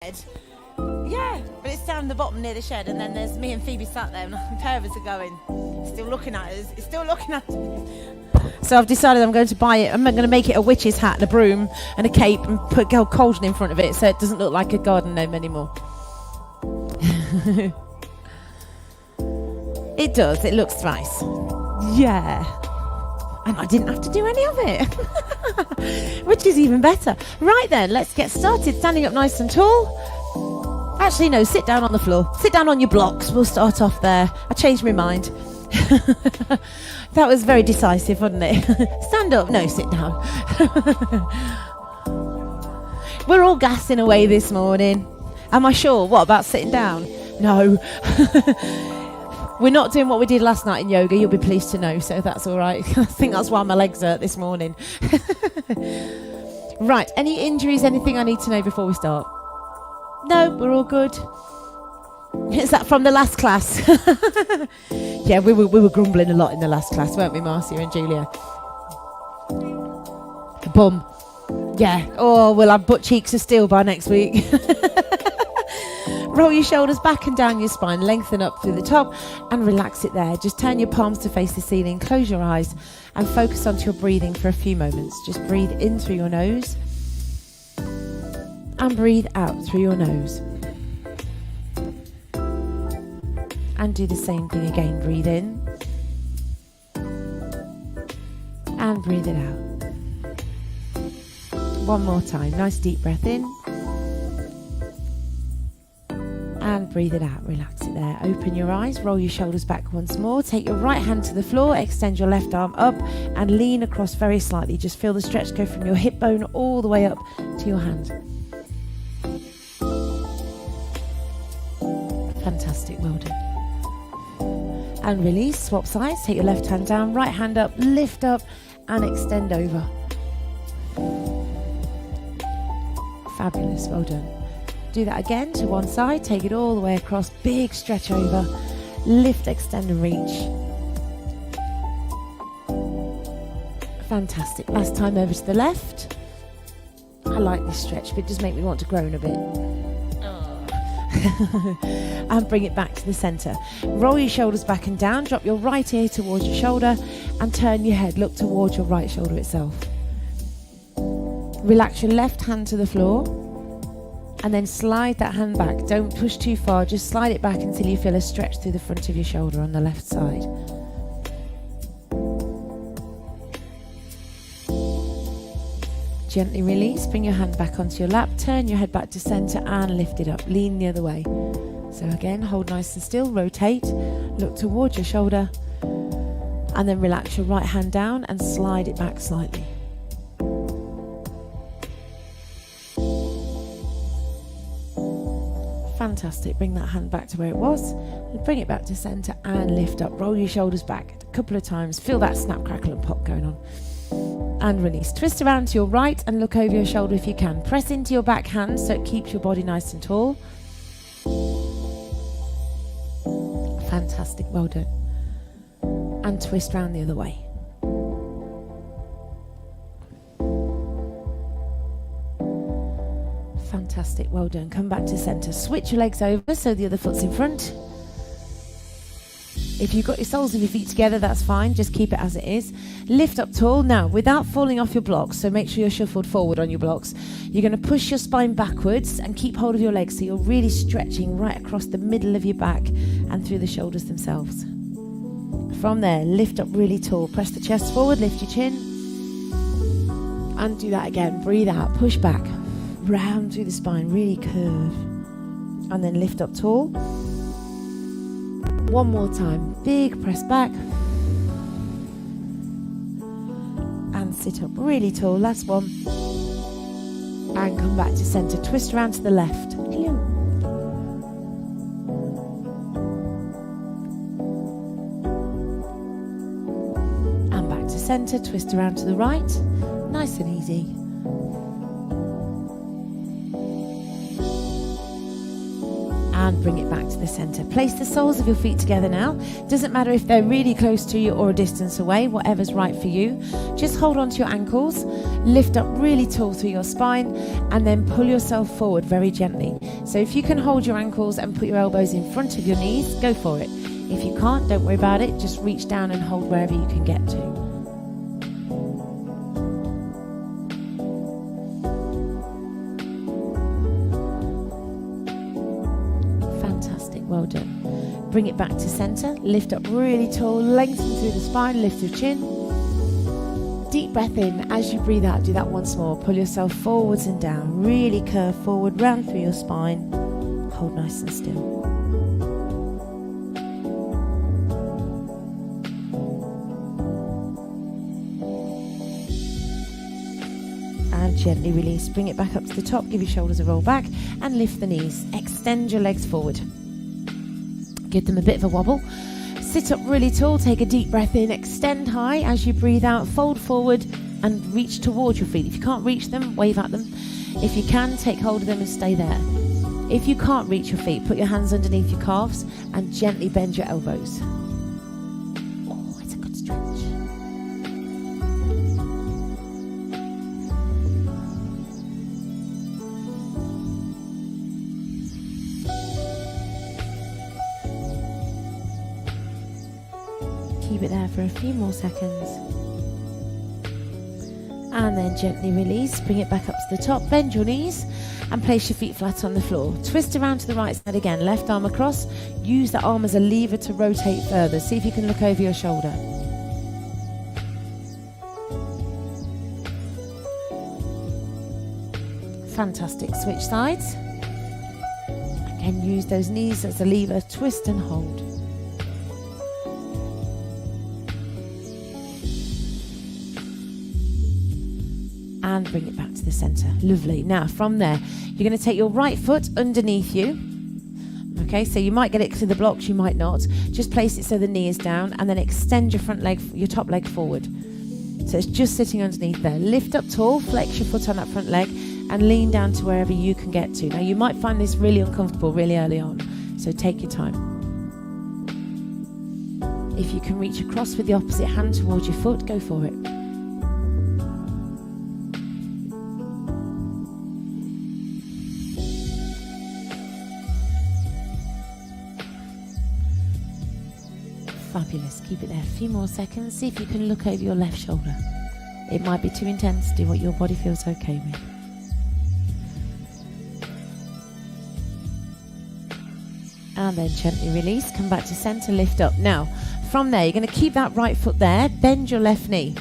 Yeah, but it's down the bottom near the shed, and then there's me and Phoebe sat there, and the pair of us are going, still looking at us, it's still looking at us. So I've decided I'm going to buy it. I'm going to make it a witch's hat and a broom and a cape and put gold cauldron in front of it so it doesn't look like a garden gnome anymore. It does, it looks nice. Yeah. And I didn't have to do any of it, which is even better. Right then, let's get started. Standing up nice and tall. Actually, no, sit down on the floor. Sit down on your blocks. We'll start off there. I changed my mind. That was very decisive, wasn't it? Stand up. No, sit down. We're all gassing away this morning. Am I sure? What about sitting down? No. We're not doing what we did last night in yoga, you'll be pleased to know, so that's all right. I think that's why my legs hurt this morning. Right, any injuries, anything I need to know before we start? No, we're all good. Is that from the last class? Yeah, we were grumbling a lot in the last class, weren't we, Marcia and Julia? Bum. Yeah, oh, we'll have butt cheeks of steel by next week. Roll your shoulders back and down your spine, lengthen up through the top and relax it there. Just turn your palms to face the ceiling, close your eyes and focus onto your breathing for a few moments. Just breathe in through your nose and breathe out through your nose. And do the same thing again. Breathe in and breathe it out. One more time. Nice deep breath in. And breathe it out, relax it there. Open your eyes, roll your shoulders back once more. Take your right hand to the floor, extend your left arm up and lean across very slightly. Just feel the stretch go from your hip bone all the way up to your hand. Fantastic, well done. And release, swap sides. Take your left hand down, right hand up, lift up and extend over. Fabulous, well done. Do that again to one side, take it all the way across, big stretch over, lift, extend and reach. Fantastic. Last time over to the left. I like this stretch, but it does make me want to groan a bit. And bring it back to the centre. Roll your shoulders back and down, drop your right ear towards your shoulder and turn your head, look towards your right shoulder itself. Relax your left hand to the floor. And then slide that hand back. Don't push too far, just slide it back until you feel a stretch through the front of your shoulder on the left side. Gently release, bring your hand back onto your lap, turn your head back to centre and lift it up. Lean the other way. So again, hold nice and still, rotate, look towards your shoulder, and then relax your right hand down and slide it back slightly. Fantastic. Bring that hand back to where it was. Bring it back to centre and lift up. Roll your shoulders back a couple of times. Feel that snap, crackle and pop going on. And release. Twist around to your right and look over your shoulder if you can. Press into your back hand so it keeps your body nice and tall. Fantastic. Well done. And twist round the other way. Fantastic, well done. Come back to centre. Switch your legs over so the other foot's in front. If you've got your soles of your feet together, that's fine. Just keep it as it is. Lift up tall. Now, without falling off your blocks, so make sure you're shuffled forward on your blocks. You're going to push your spine backwards and keep hold of your legs so you're really stretching right across the middle of your back and through the shoulders themselves. From there, lift up really tall. Press the chest forward, lift your chin. And do that again. Breathe out, push back. Round through the spine, really curve. And then lift up tall. One more time. Big press back. And sit up really tall. Last one. And come back to centre. Twist around to the left. And back to centre. Twist around to the right. Nice and easy. and bring it back to the center. Place the soles of your feet together now. Doesn't matter if they're really close to you or a distance away, whatever's right for you. Just hold on to your ankles, lift up really tall through your spine, and then pull yourself forward very gently. So if you can hold your ankles and put your elbows in front of your knees, go for it. If you can't, don't worry about it. Just reach down and hold wherever you can get to. Well done. Bring it back to center. Lift up really tall. Lengthen through the spine. Lift your chin. Deep breath in. As you breathe out, do that once more. Pull yourself forwards and down. Really curve forward, round through your spine. Hold nice and still. And gently release. Bring it back up to the top. Give your shoulders a roll back and lift the knees. Extend your legs forward. Give them a bit of a wobble. Sit up really tall, take a deep breath in, extend high. As you breathe out, fold forward and reach towards your feet. If you can't reach them, wave at them. If you can, take hold of them and stay there. If you can't reach your feet, put your hands underneath your calves and gently bend your elbows. Oh, it's a good stretch. Keep it there for a few more seconds. And then gently release. Bring it back up to the top. Bend your knees and place your feet flat on the floor. Twist around to the right side again. Left arm across. Use the arm as a lever to rotate further. See if you can look over your shoulder. Fantastic. Switch sides. Again, use those knees as a lever. Twist and hold. And bring it back to the center. Lovely. Now from there, you're going to take your right foot underneath you. Okay, so you might get it to the blocks, you might not. Just place it so the knee is down and then extend your front leg, your top leg forward. So it's just sitting underneath there. Lift up tall, flex your foot on that front leg and lean down to wherever you can get to. Now you might find this really uncomfortable really early on, so take your time. If you can reach across with the opposite hand towards your foot, go for it. Fabulous. Keep it there a few more seconds. See if you can look over your left shoulder. It might be too intense. Do what your body feels okay with. And then gently release. Come back to center. Lift up. Now, from there, you're going to keep that right foot there. Bend your left knee.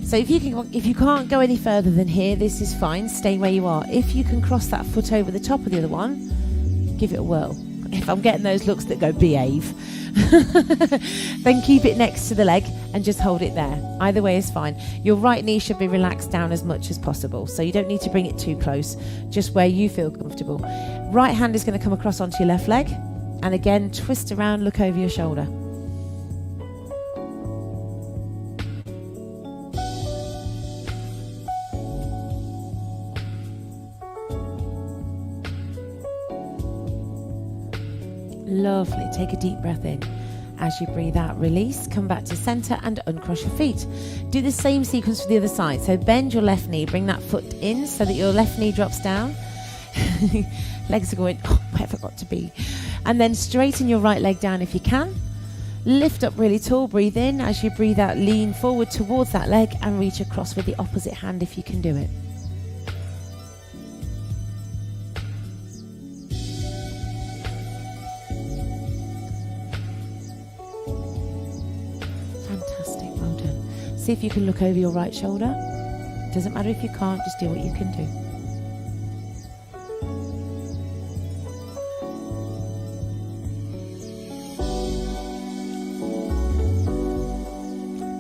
So if you can't go any further than here, this is fine. Stay where you are. If you can cross that foot over the top of the other one, give it a whirl. If I'm getting those looks that go behave, then keep it next to the leg and just hold it there. Either way is fine. Your right knee should be relaxed down as much as possible, so you don't need to bring it too close, just where you feel comfortable. Right hand is going to come across onto your left leg, and again twist around, look over your shoulder. Lovely. Take a deep breath in. As you breathe out, release. Come back to center and uncross your feet. Do the same sequence for the other side. So bend your left knee. Bring that foot in so that your left knee drops down. Legs are going, oh, where have I got to be? And then straighten your right leg down if you can. Lift up really tall. Breathe in. As you breathe out, lean forward towards that leg and reach across with the opposite hand if you can do it. See if you can look over your right shoulder. Doesn't matter if you can't, just do what you can do.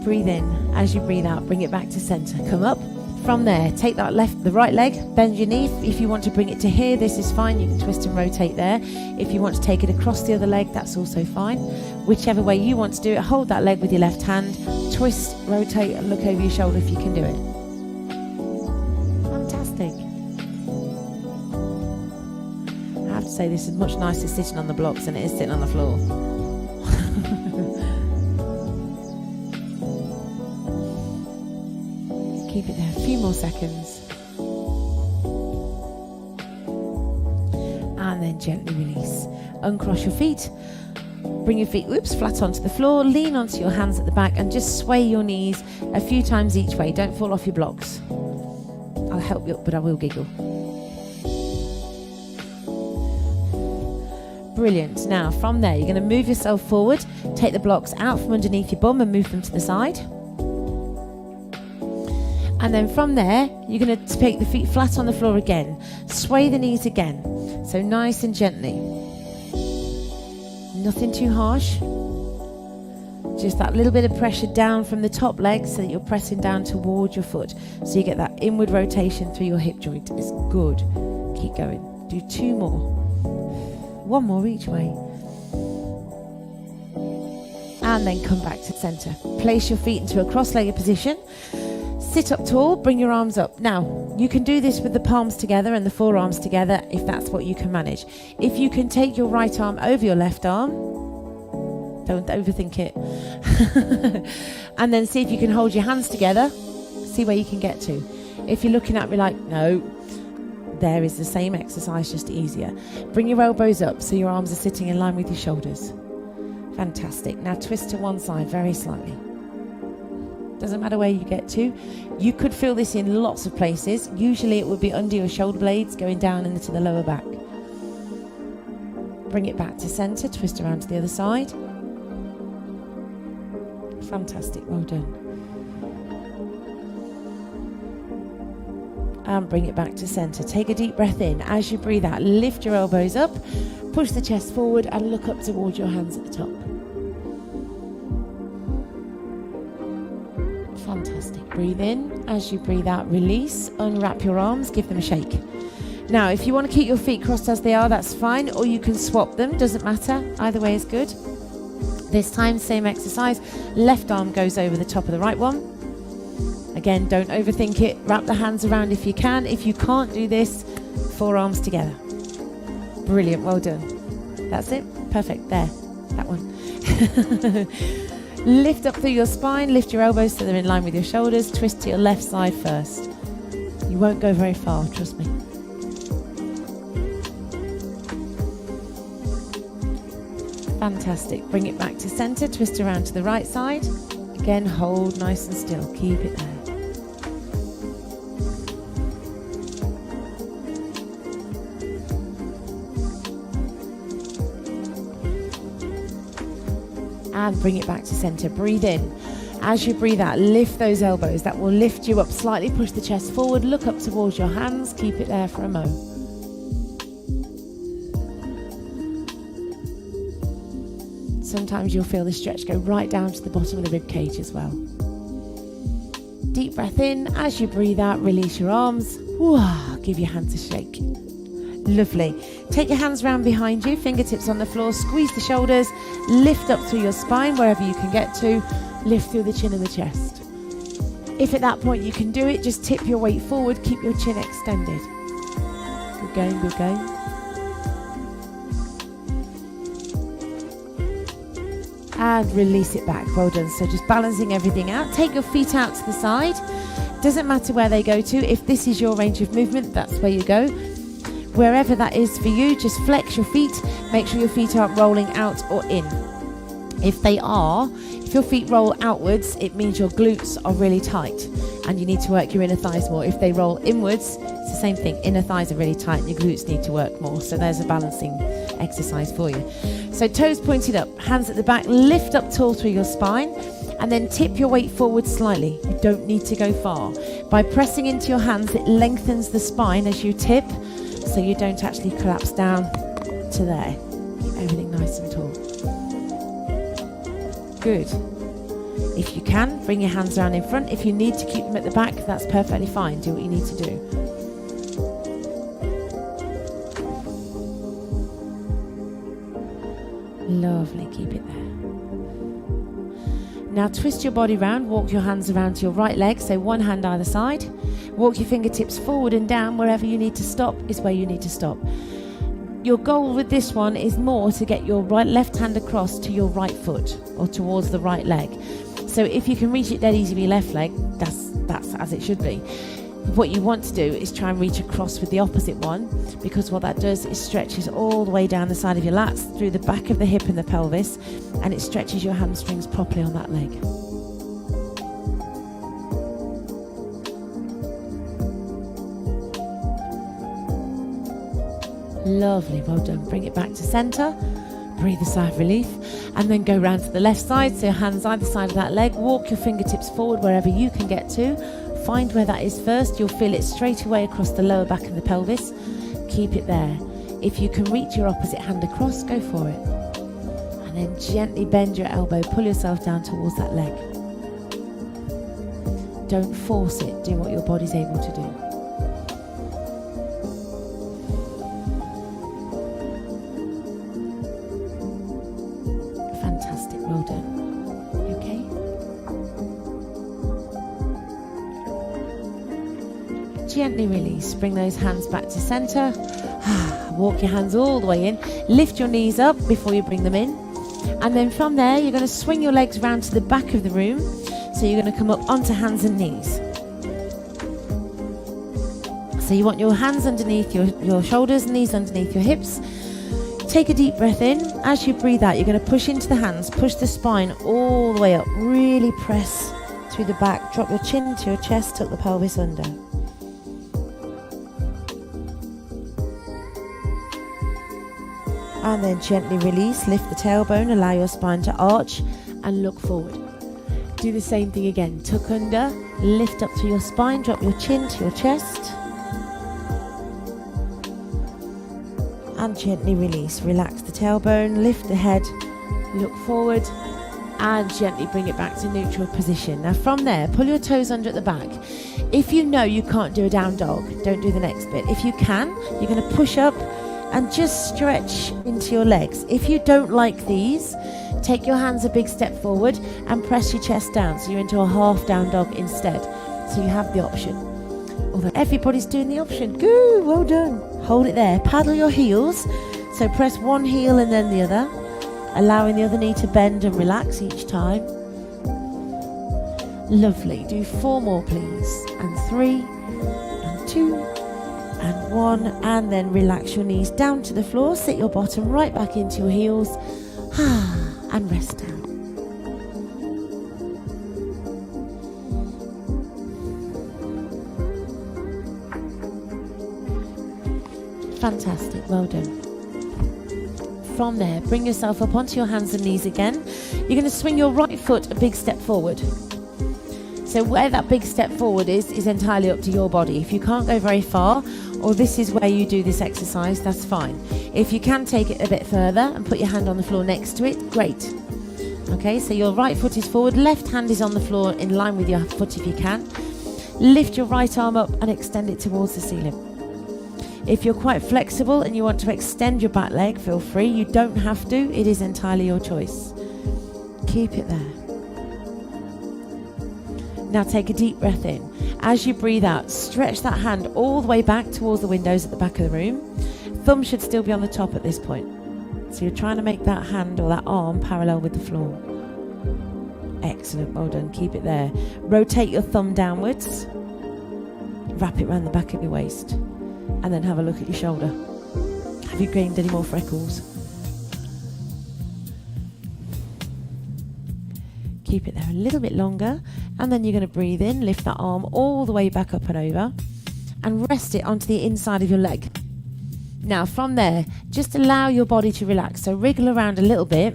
Breathe in. As you breathe out, bring it back to center. Come up. From there, take the right leg, bend your knee. If you want to bring it to here, this is fine. You can twist and rotate there. If you want to take it across the other leg, that's also fine. Whichever way you want to do it, hold that leg with your left hand. Twist, rotate, and look over your shoulder if you can do it. Fantastic. I have say this is much nicer sitting on the blocks than it is sitting on the floor. Keep it there a few more seconds. And then gently release. Uncross your feet. Bring your feet, flat onto the floor. Lean onto your hands at the back and just sway your knees a few times each way. Don't fall off your blocks. I'll help you up, but I will giggle. Brilliant. Now, from there, you're going to move yourself forward. Take the blocks out from underneath your bum and move them to the side. And then from there, you're going to take the feet flat on the floor again. Sway the knees again. So nice and gently. Nothing too harsh. Just that little bit of pressure down from the top leg so that you're pressing down toward your foot. So you get that inward rotation through your hip joint. It's good. Keep going. Do 2 more. 1 more each way. And then come back to center. Place your feet into a cross-legged position. Sit up tall, bring your arms up. Now, you can do this with the palms together and the forearms together if that's what you can manage. If you can take your right arm over your left arm, don't overthink it. And then see if you can hold your hands together, see where you can get to. If you're looking at me like, no, there is the same exercise, just easier. Bring your elbows up so your arms are sitting in line with your shoulders. Fantastic. Now twist to one side very slightly. Doesn't matter where you get to. You could feel this in lots of places. Usually it would be under your shoulder blades going down into the lower back. Bring it back to center, twist around to the other side. Fantastic, well done. And bring it back to center. Take a deep breath in. As you breathe out, lift your elbows up, push the chest forward and look up towards your hands at the top. Fantastic. Breathe in. As you breathe out, release. Unwrap your arms. Give them a shake. Now, if you want to keep your feet crossed as they are, that's fine. Or you can swap them. Doesn't matter. Either way is good. This time, same exercise. Left arm goes over the top of the right one. Again, don't overthink it. Wrap the hands around if you can. If you can't do this, forearms together. Brilliant. Well done. That's it. Perfect. There. That one. Lift up through your spine, lift your elbows so they're in line with your shoulders, twist to your left side first. You won't go very far, trust me. Fantastic. Bring it back to center, twist around to the right side. Again, hold nice and still, keep it there. And bring it back to center. Breathe in. As you breathe out, lift those elbows. That will lift you up slightly. Push the chest forward. Look up towards your hands. Keep it there for a mo. Sometimes you'll feel the stretch go right down to the bottom of the rib cage as well. Deep breath in. As you breathe out, release your arms. Give your hands a shake. Lovely. Take your hands round behind you, fingertips on the floor, squeeze the shoulders, lift up through your spine wherever you can get to, lift through the chin and the chest. If at that point you can do it, just tip your weight forward, keep your chin extended. Good going, good going. And release it back, well done. So just balancing everything out. Take your feet out to the side. Doesn't matter where they go to. If this is your range of movement, that's where you go. Wherever that is for you, just flex your feet. Make sure your feet aren't rolling out or in. If they are, if your feet roll outwards, it means your glutes are really tight and you need to work your inner thighs more. If they roll inwards, it's the same thing. Inner thighs are really tight and your glutes need to work more. So there's a balancing exercise for you. So toes pointed up, hands at the back, lift up tall through your spine and then tip your weight forward slightly. You don't need to go far. By pressing into your hands, it lengthens the spine as you tip, so you don't actually collapse down to there. Keep everything nice and tall. Good. If you can, bring your hands around in front. If you need to keep them at the back, that's perfectly fine. Do what you need to do. Lovely, keep it there. Now twist your body round, walk your hands around to your right leg, so one hand either side. Walk your fingertips forward and down. Wherever you need to stop is where you need to stop. your goal with this one is more to get your left hand across to your right foot or towards the right leg. So if you can reach it dead easy with your left leg, that's as it should be. What you want to do is try and reach across with the opposite one, because what that does is stretches all the way down the side of your lats, through the back of the hip and the pelvis, and it stretches your hamstrings properly on that leg. Lovely, well done. Bring it back to centre. Breathe a sigh of relief, and then go round to the left side, so your hands either side of that leg. Walk your fingertips forward wherever you can get to. Find where that is first. You'll feel it straight away across the lower back of the pelvis. Keep it there. If you can reach your opposite hand across, go for it. And then gently bend your elbow, pull yourself down towards that leg. Don't force it, do what your body's able to do. Fantastic, well done. Gently release, bring those hands back to centre. Walk your hands all the way in, lift your knees up before you bring them in, and then from there you're going to swing your legs round to the back of the room, so you're going to come up onto hands and knees. So you want your hands underneath your shoulders, knees underneath your hips. Take a deep breath in. As you breathe out, you're going to push into the hands, push the spine all the way up, really press through the back, drop your chin to your chest, tuck the pelvis under. And then gently release, lift the tailbone, allow your spine to arch and look forward. Do the same thing again, tuck under, lift up through your spine, drop your chin to your chest. And gently release, relax the tailbone, lift the head, look forward and gently bring it back to neutral position. Now from there, pull your toes under at the back. If you know you can't do a down dog, don't do the next bit. If you can, you're going to push up and just stretch into your legs. If you don't like these, take your hands a big step forward and press your chest down, so you're into a half down dog instead. So you have the option. Although everybody's doing the option. Good, well done. Hold it there. Paddle your heels. So press one heel and then the other, allowing the other knee to bend and relax each time. Lovely. Do 4 more, please. And 3, and 2, and 1, and then relax your knees down to the floor, sit your bottom right back into your heels, and rest down. Fantastic, well done. From there, bring yourself up onto your hands and knees again. You're going to swing your right foot a big step forward. So where that big step forward is entirely up to your body. If you can't go very far, or this is where you do this exercise, that's fine. If you can take it a bit further and put your hand on the floor next to it, great. Okay, so your right foot is forward, left hand is on the floor in line with your foot if you can. Lift your right arm up and extend it towards the ceiling. If you're quite flexible and you want to extend your back leg, feel free. You don't have to, it is entirely your choice. Keep it there. Now take a deep breath in. As you breathe out, stretch that hand all the way back towards the windows at the back of the room. Thumb should still be on the top at this point. So you're trying to make that hand or that arm parallel with the floor. Excellent, well done, keep it there. Rotate your thumb downwards. Wrap it around the back of your waist. And then have a look at your shoulder. Have you gained any more freckles? Keep it there a little bit longer, and then you're going to breathe in, lift that arm all the way back up and over, and rest it onto the inside of your leg. Now from there, just allow your body to relax, so wriggle around a little bit,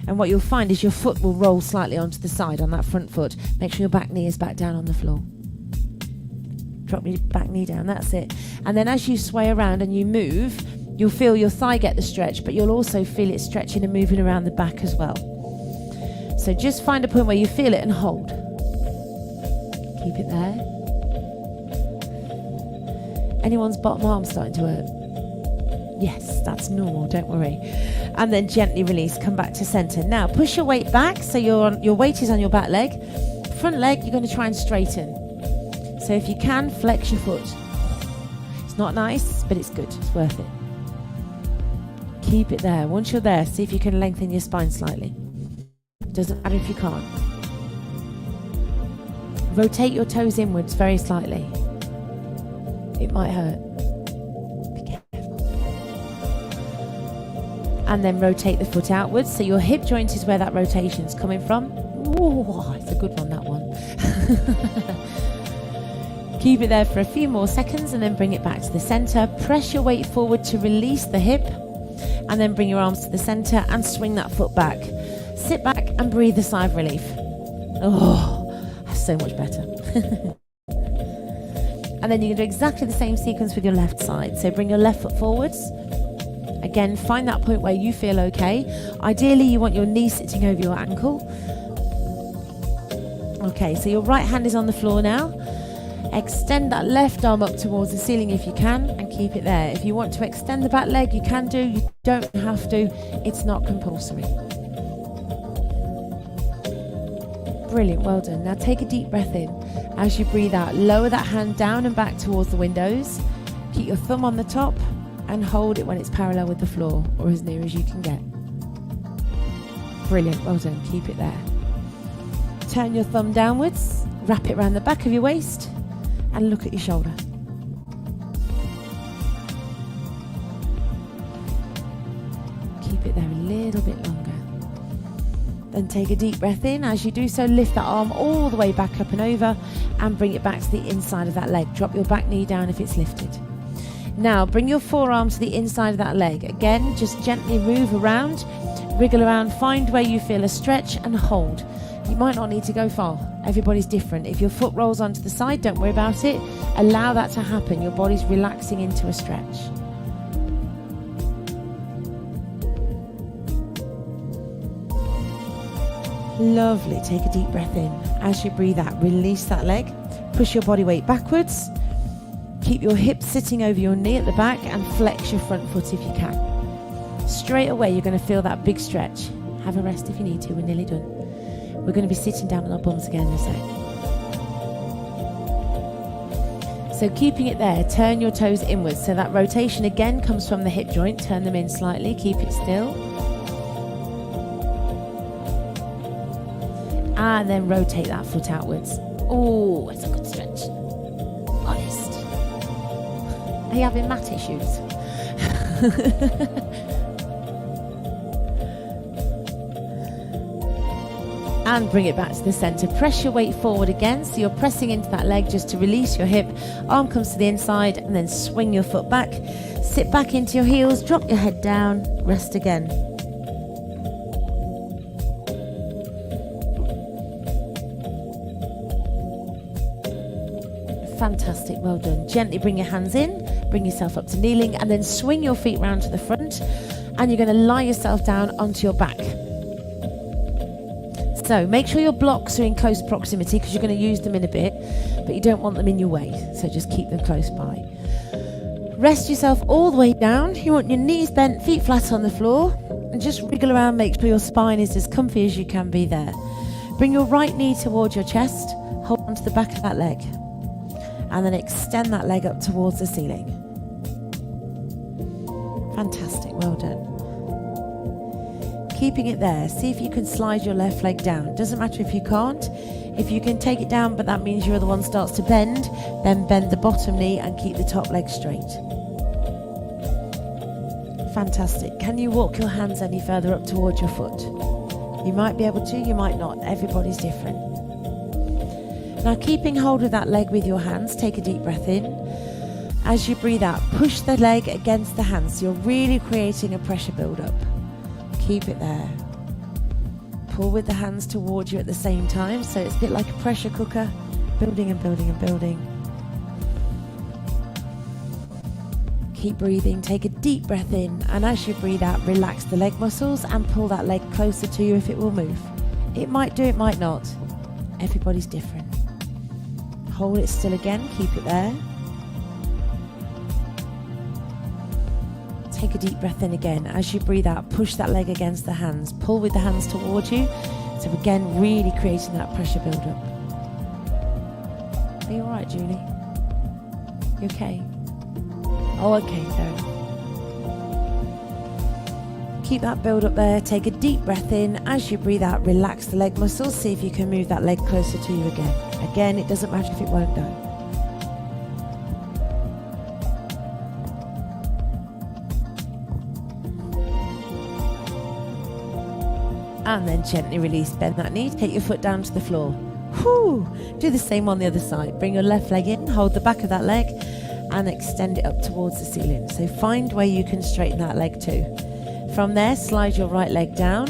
and what you'll find is your foot will roll slightly onto the side on that front foot. Make sure your back knee is back down on the floor. Drop your back knee down, that's it. And then as you sway around and you move, you'll feel your thigh get the stretch, but you'll also feel it stretching and moving around the back as well. So just find a point where you feel it and hold. Keep it there. Anyone's bottom arm starting to hurt? Yes, that's normal, don't worry. And then gently release, come back to center. Now push your weight back, so your weight is on your back leg. Front leg, you're going to try and straighten. So if you can, flex your foot. It's not nice, but it's good, it's worth it. Keep it there. Once you're there, see if you can lengthen your spine slightly. Doesn't matter if you can't. Rotate your toes inwards very slightly. It might hurt. Be careful. And then rotate the foot outwards. So your hip joint is where that rotation's coming from. Ooh, it's a good one, that one. Keep it there for a few more seconds and then bring it back to the center. Press your weight forward to release the hip and then bring your arms to the center and swing that foot back. Sit back and breathe a sigh of relief. Oh, that's so much better. And then you can do exactly the same sequence with your left side. So bring your left foot forwards. Again, find that point where you feel okay. Ideally, you want your knee sitting over your ankle. Okay, so your right hand is on the floor now. Extend that left arm up towards the ceiling if you can and keep it there. If you want to extend the back leg, you can do. You don't have to. It's not compulsory. Brilliant, well done. Now take a deep breath in. As you breathe out, lower that hand down and back towards the windows. Keep your thumb on the top and hold it when it's parallel with the floor or as near as you can get. Brilliant, well done. Keep it there. Turn your thumb downwards, wrap it around the back of your waist and look at your shoulder. Keep it there a little bit longer. Then take a deep breath in. As you do so, lift that arm all the way back up and over and bring it back to the inside of that leg. Drop your back knee down if it's lifted. Now bring your forearm to the inside of that leg. Again, just gently move around, wriggle around, find where you feel a stretch and hold. You might not need to go far. Everybody's different. If your foot rolls onto the side, don't worry about it. Allow that to happen. Your body's relaxing into a stretch. Lovely. Take a deep breath in. As you breathe out, release that leg. Push your body weight backwards. Keep your hips sitting over your knee at the back and flex your front foot if you can. Straight away, you're going to feel that big stretch. Have a rest if you need to. We're nearly done. We're going to be sitting down on our bums again in a sec. So keeping it there, turn your toes inwards. So that rotation again comes from the hip joint. Turn them in slightly. Keep it still. And then rotate that foot outwards. Oh, it's a good stretch. Honest. Are you having mat issues? And bring it back to the center. Press your weight forward again. So you're pressing into that leg just to release your hip. Arm comes to the inside and then swing your foot back. Sit back into your heels. Drop your head down. Rest again. Fantastic, well done. Gently bring your hands in, bring yourself up to kneeling and then swing your feet round to the front and you're going to lie yourself down onto your back. So make sure your blocks are in close proximity because you're going to use them in a bit, but you don't want them in your way, so just keep them close by. Rest yourself all the way down. You want your knees bent, feet flat on the floor and just wriggle around, make sure your spine is as comfy as you can be there. Bring your right knee towards your chest, hold onto the back of that leg. And then extend that leg up towards the ceiling. Fantastic, well done. Keeping it there, see if you can slide your left leg down. Doesn't matter if you can't. If you can take it down, but that means your other one starts to bend, then bend the bottom knee and keep the top leg straight. Fantastic. Can you walk your hands any further up towards your foot? You might be able to, you might not. Everybody's different. Now keeping hold of that leg with your hands, take a deep breath in. As you breathe out, push the leg against the hands. So you're really creating a pressure build-up. Keep it there. Pull with the hands towards you at the same time. So it's a bit like a pressure cooker, building and building and building. Keep breathing, take a deep breath in. And as you breathe out, relax the leg muscles and pull that leg closer to you if it will move. It might do, it might not. Everybody's different. Hold it still again, keep it there. Take a deep breath in again. As you breathe out, push that leg against the hands. Pull with the hands towards you. So again, really creating that pressure build-up. Are you alright, Julie? You okay? Oh, okay, fair enough. Keep that build up there. Take a deep breath in. As you breathe out, relax the leg muscles. See if you can move that leg closer to you again. Again, it doesn't matter if it won't go. And then gently release, bend that knee, take your foot down to the floor. Whew. Do the same on the other side. Bring your left leg in, hold the back of that leg and extend it up towards the ceiling. So find where you can straighten that leg to. From there, slide your right leg down.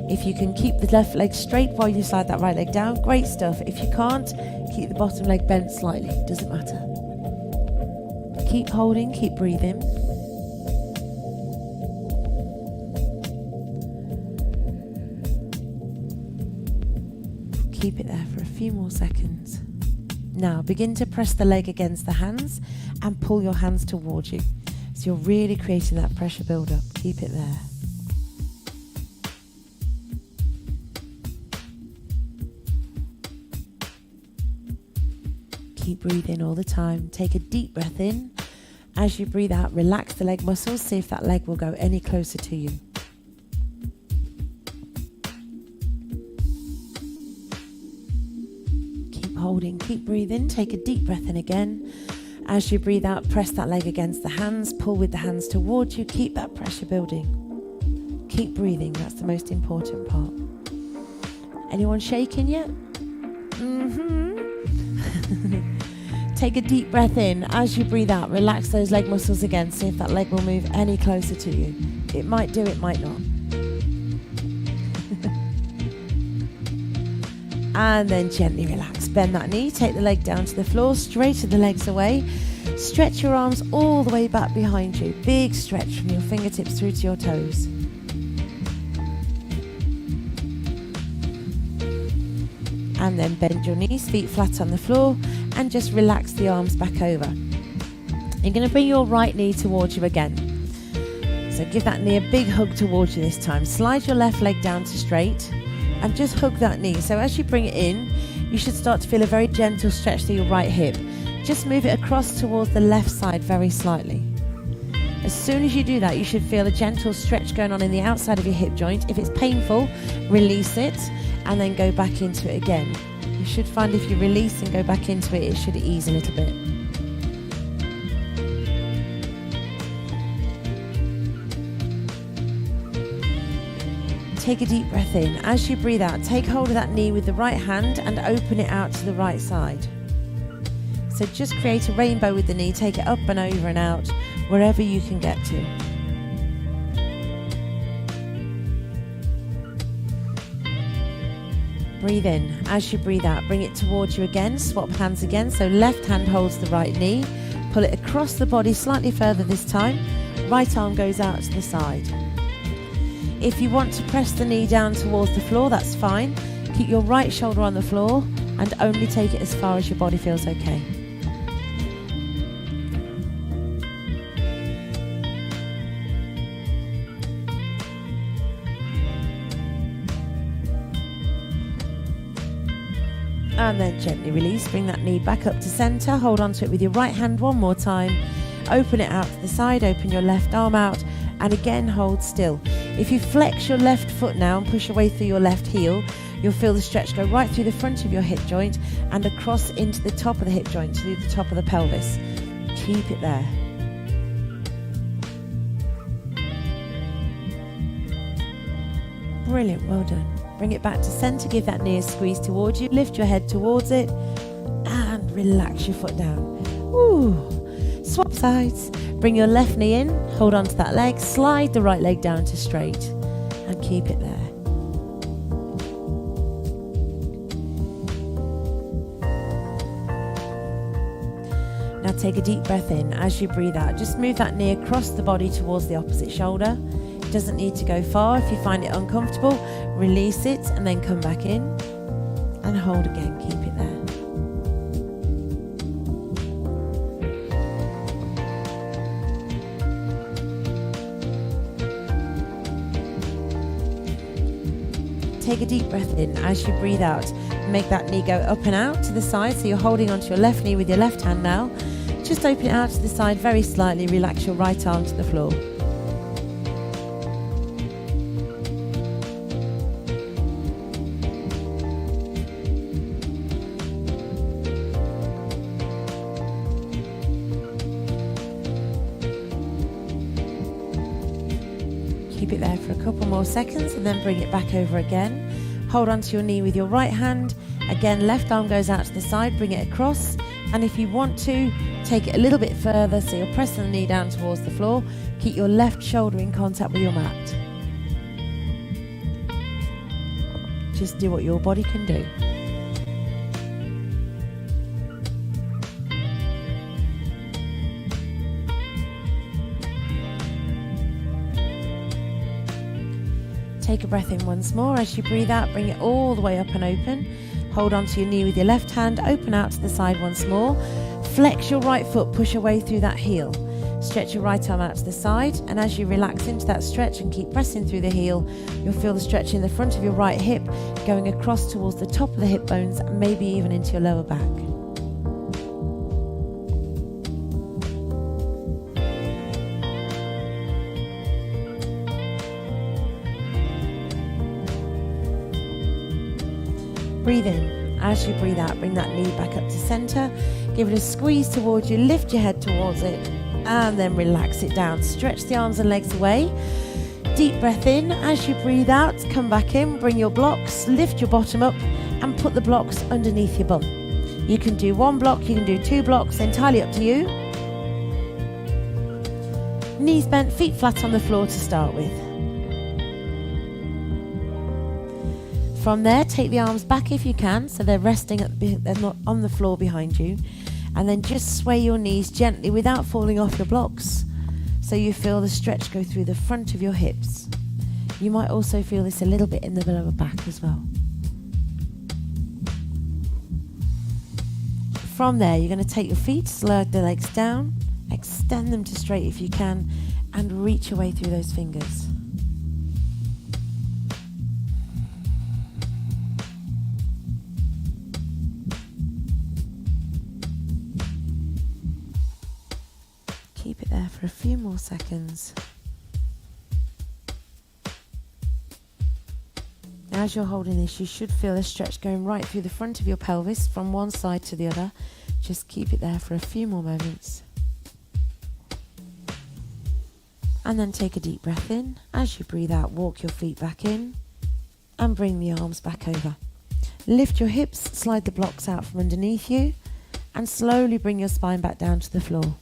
If you can keep the left leg straight while you slide that right leg down, great stuff. If you can't, keep the bottom leg bent slightly, doesn't matter. Keep holding, keep breathing. Keep it there for a few more seconds. Now begin to press the leg against the hands and pull your hands towards you. So you're really creating that pressure build up. Keep it there. Keep breathing all the time. Take a deep breath in. As you breathe out, relax the leg muscles. See if that leg will go any closer to you. Holding, keep breathing, take a deep breath in again. As you breathe out, press that leg against the hands, pull with the hands towards you, keep that pressure building. Keep breathing, that's the most important part. Anyone shaking yet? Take a deep breath in. As you breathe out, relax those leg muscles again, see if that leg will move any closer to you. It might do, it might not. And then gently relax. Bend that knee, take the leg down to the floor, straighten the legs away. Stretch your arms all the way back behind you. Big stretch from your fingertips through to your toes. And then bend your knees, feet flat on the floor, and just relax the arms back over. You're going to bring your right knee towards you again. So give that knee a big hug towards you this time. Slide your left leg down to straight. And just hug that knee. So as you bring it in, you should start to feel a very gentle stretch through your right hip. Just move it across towards the left side very slightly. As soon as you do that, you should feel a gentle stretch going on in the outside of your hip joint. If it's painful, release it and then go back into it again. You should find if you release and go back into it, it should ease a little bit. Take a deep breath in. As you breathe out, take hold of that knee with the right hand and open it out to the right side. So just create a rainbow with the knee, take it up and over and out, wherever you can get to. Breathe in. As you breathe out, bring it towards you again, swap hands again. So left hand holds the right knee, pull it across the body slightly further this time, right arm goes out to the side. If you want to press the knee down towards the floor, that's fine. Keep your right shoulder on the floor and only take it as far as your body feels okay. And then gently release, bring that knee back up to center, hold on to it with your right hand one more time, open it out to the side, open your left arm out, and again hold still. If you flex your left foot now and push away through your left heel, you'll feel the stretch go right through the front of your hip joint and across into the top of the hip joint, to the top of the pelvis. Keep it there. Brilliant, well done. Bring it back to center, give that knee a squeeze towards you, lift your head towards it, and relax your foot down. Ooh. Swap sides. Bring your left knee in, hold on to that leg, slide the right leg down to straight, and keep it there. Now take a deep breath in. As you breathe out, just move that knee across the body towards the opposite shoulder. It doesn't need to go far. If you find it uncomfortable, release it and then come back in and hold again. Keep it there. Take a deep breath in. As you breathe out, make that knee go up and out to the side. So you're holding onto your left knee with your left hand now. Just open it out to the side very slightly. Relax your right arm to the floor. Keep it there for a couple more seconds and then bring it back over again. Hold onto your knee with your right hand. Again, left arm goes out to the side, bring it across. And if you want to, take it a little bit further, so you're pressing the knee down towards the floor. Keep your left shoulder in contact with your mat. Just do what your body can do. Take a breath in once more. As you breathe out, bring it all the way up and open. Hold onto your knee with your left hand, open out to the side once more. Flex your right foot, push away through that heel. Stretch your right arm out to the side, and as you relax into that stretch and keep pressing through the heel, you'll feel the stretch in the front of your right hip going across towards the top of the hip bones and maybe even into your lower back. Breathe in. As you breathe out, bring that knee back up to center. Give it a squeeze towards you, lift your head towards it, and then relax it down. Stretch the arms and legs away. Deep breath in. As you breathe out, come back in, bring your blocks, lift your bottom up, and put the blocks underneath your bum. You can do one block, you can do two blocks, entirely up to you. Knees bent, feet flat on the floor to start with. From there, take the arms back if you can, so they're resting they're not on the floor behind you. And then just sway your knees gently without falling off your blocks, so you feel the stretch go through the front of your hips. You might also feel this a little bit in the lower back as well. From there, you're going to take your feet, slide the legs down, extend them to straight if you can, and reach away through those fingers. Keep it there for a few more seconds. As you're holding this, you should feel a stretch going right through the front of your pelvis from one side to the other. Just keep it there for a few more moments. And then take a deep breath in. As you breathe out, walk your feet back in and bring the arms back over. Lift your hips, slide the blocks out from underneath you, and slowly bring your spine back down to the floor.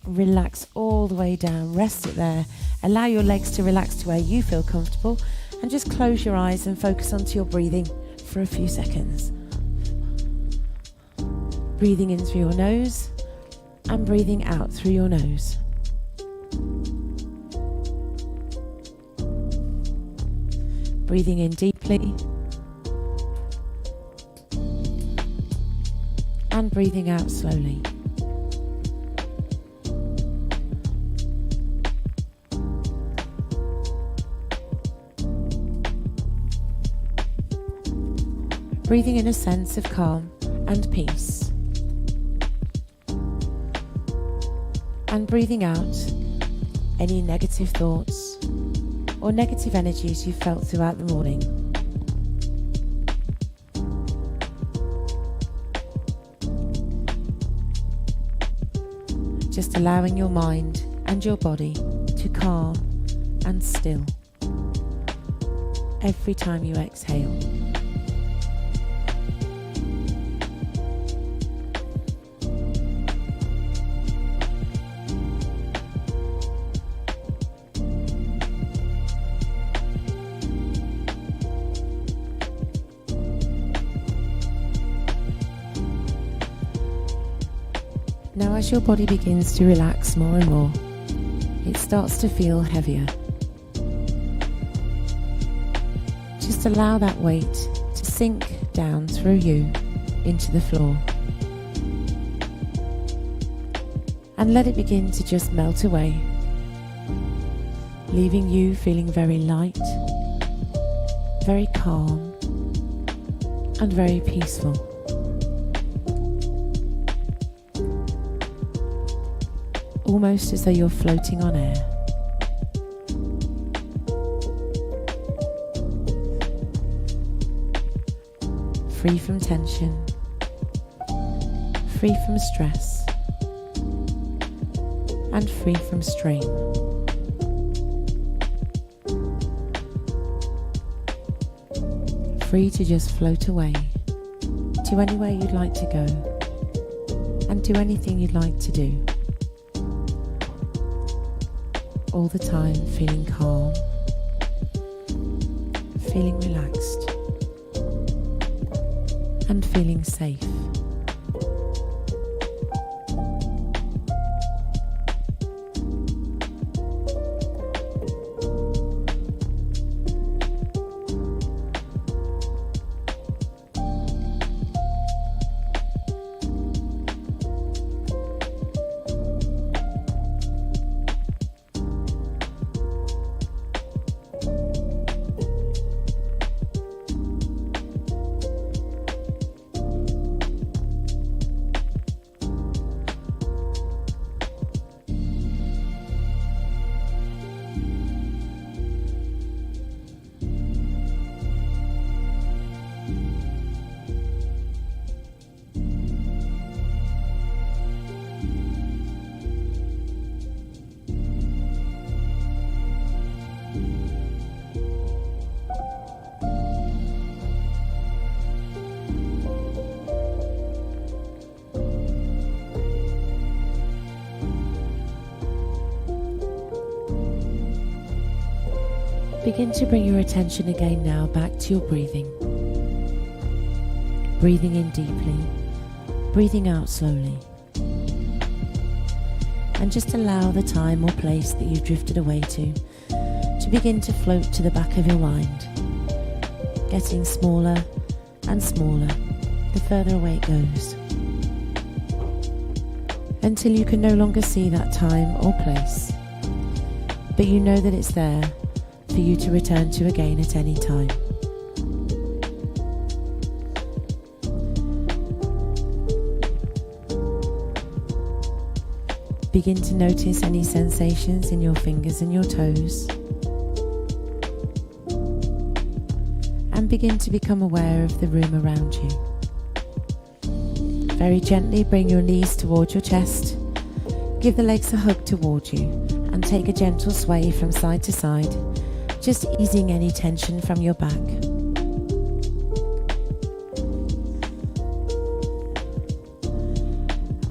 Relax all the way down, rest it there. Allow your legs to relax to where you feel comfortable, and just close your eyes and focus onto your breathing for a few seconds. Breathing in through your nose and breathing out through your nose. Breathing in deeply and breathing out slowly. Breathing in a sense of calm and peace. And breathing out any negative thoughts or negative energies you felt throughout the morning. Just allowing your mind and your body to calm and still every time you exhale. Now, as your body begins to relax more and more, it starts to feel heavier. Just allow that weight to sink down through you into the floor. And let it begin to just melt away, leaving you feeling very light, very calm, and very peaceful. Almost as though you're floating on air. Free from tension, free from stress, and free from strain. Free to just float away to anywhere you'd like to go and do anything you'd like to do. All the time feeling calm, feeling relaxed, and feeling safe. Begin to bring your attention again now back to your breathing. Breathing in deeply, breathing out slowly. And just allow the time or place that you've drifted away to begin to float to the back of your mind, getting smaller and smaller the further away it goes, until you can no longer see that time or place, but you know that it's there for you to return to again at any time. Begin to notice any sensations in your fingers and your toes, and begin to become aware of the room around you. Very gently bring your knees towards your chest, give the legs a hug toward you, and take a gentle sway from side to side, just easing any tension from your back.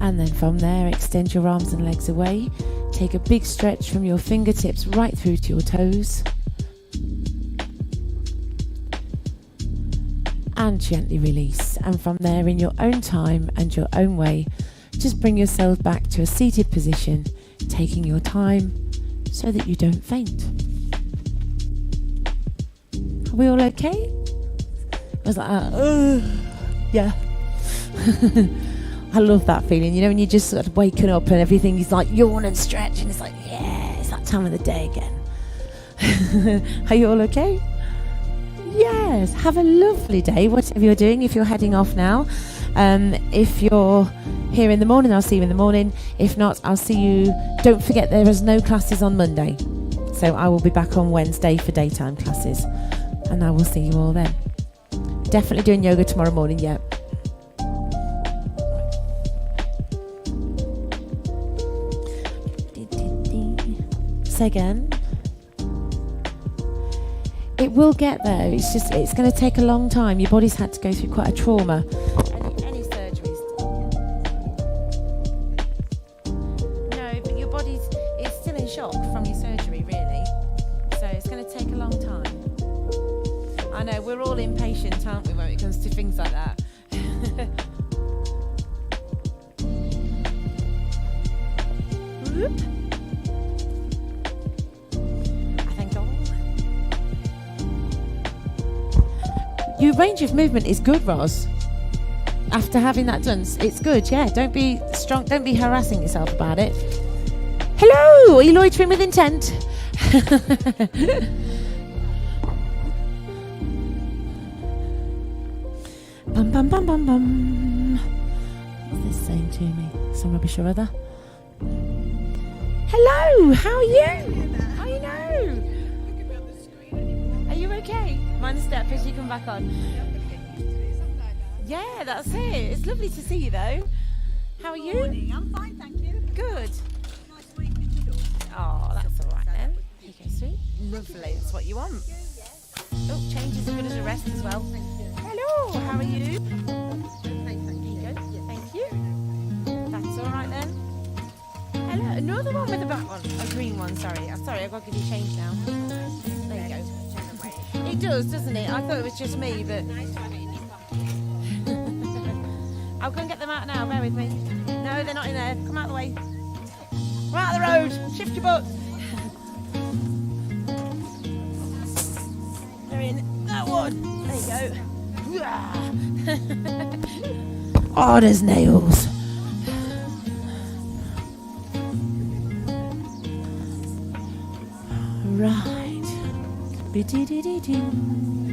And then from there, extend your arms and legs away. Take a big stretch from your fingertips right through to your toes. And gently release. And from there, in your own time and your own way, just bring yourself back to a seated position, taking your time so that you don't faint. Are we all okay? I was like, yeah. I love that feeling, you know, when you're just sort of waking up and everything is like yawn and stretch, and it's like, yeah, it's that time of the day again. Are you all okay? Yes, have a lovely day, whatever you're doing. If you're heading off now, if you're here in the morning, I'll see you in the morning. If not, I'll see you. Don't forget, there is no classes on Monday, so I will be back on Wednesday for daytime classes, and I will see you all then. Definitely doing yoga tomorrow morning, yeah. Say again. It will get there. It's going to take a long time. Your body's had to go through quite a trauma. Any surgeries? No, but your it's still in shock from your surgery, really. So it's going to take a long time. I know, we're all impatient, aren't we, when it comes to things like that. Whoop. Your range of movement is good, Roz. After having that done, it's good, yeah. Don't be strong, don't be harassing yourself about it. Hello, are you loitering with intent? Bum bum bum bum bum. What's this saying to me? Some rubbish or other. Hello, how are you? I know. Are you okay? Mind the step as you come back on. Yeah, that's it. It's lovely to see you though. How are you? Morning. I'm fine, thank you. Good. Nice weekend. Oh, that's all right then. Here you go, sweet. Lovely, that's what you want. Oh, change is as good as a rest as well. Hello, how are you? Here you go, thank you. That's all right then. Hello, another one with a black one. A green one, sorry. I'm sorry, I've got to give you change now. There you go. It does, doesn't it? I thought it was just me, but... I'll go and get them out now, bear with me. No, they're not in there. Come out of the way. Come out of the road. Shift your butt. They're in that one. There you go. Hard as nails. Right. Biddy-diddy-doo.